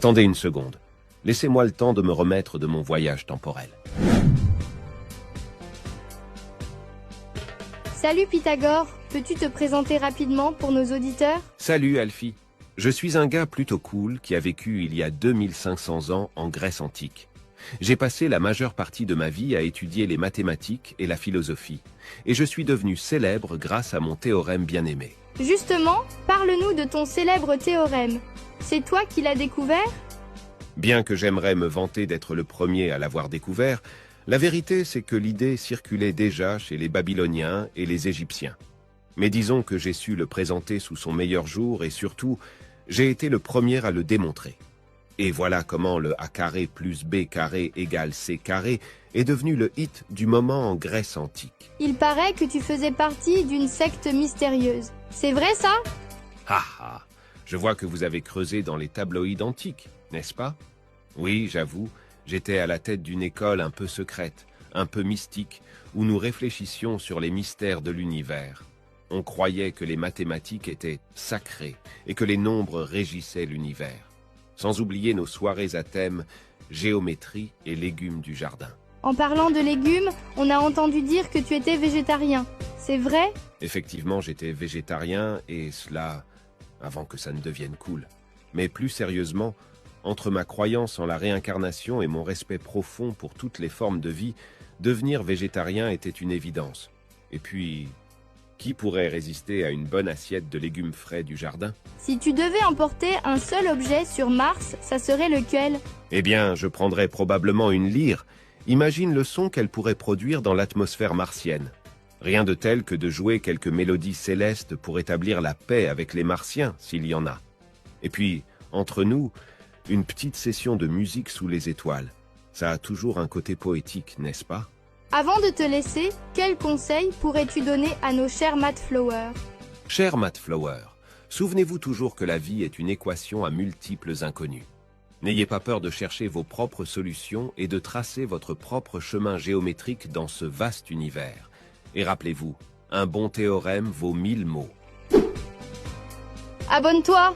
Attendez une seconde. Laissez-moi le temps de me remettre de mon voyage temporel. Salut Pythagore, peux-tu te présenter rapidement pour nos auditeurs? Salut Alfie. Je suis un gars plutôt cool qui a vécu il y a 2500 ans en Grèce antique. J'ai passé la majeure partie de ma vie à étudier les mathématiques et la philosophie, et je suis devenu célèbre grâce à mon théorème bien-aimé. Justement, parle-nous de ton célèbre théorème. C'est toi qui l'as découvert? Bien que j'aimerais me vanter d'être le premier à l'avoir découvert, la vérité c'est que l'idée circulait déjà chez les Babyloniens et les Égyptiens. Mais disons que j'ai su le présenter sous son meilleur jour et surtout, j'ai été le premier à le démontrer. Et voilà comment le A carré plus B carré égale C carré est devenu le hit du moment en Grèce antique. Il paraît que tu faisais partie d'une secte mystérieuse. C'est vrai ça? Ha ha! Je vois que vous avez creusé dans les tabloïds antiques, n'est-ce pas? Oui, j'avoue, j'étais à la tête d'une école un peu secrète, un peu mystique, où nous réfléchissions sur les mystères de l'univers. On croyait que les mathématiques étaient sacrées et que les nombres régissaient l'univers. Sans oublier nos soirées à thème géométrie et légumes du jardin. En parlant de légumes, on a entendu dire que tu étais végétarien. C'est vrai? Effectivement, j'étais végétarien et cela avant que ça ne devienne cool. Mais plus sérieusement, entre ma croyance en la réincarnation et mon respect profond pour toutes les formes de vie, devenir végétarien était une évidence. Et puis, qui pourrait résister à une bonne assiette de légumes frais du jardin? Si tu devais emporter un seul objet sur Mars, ça serait lequel? Eh bien, je prendrais probablement une lyre. Imagine le son qu'elle pourrait produire dans l'atmosphère martienne. Rien de tel que de jouer quelques mélodies célestes pour établir la paix avec les Martiens, s'il y en a. Et puis, entre nous, une petite session de musique sous les étoiles. Ça a toujours un côté poétique, n'est-ce pas? Avant de te laisser, quel conseil pourrais-tu donner à nos chers mathflowers? Cher Mathflower, souvenez-vous toujours que la vie est une équation à multiples inconnus. N'ayez pas peur de chercher vos propres solutions et de tracer votre propre chemin géométrique dans ce vaste univers. Et rappelez-vous, un bon théorème vaut 1000 mots. Abonne-toi!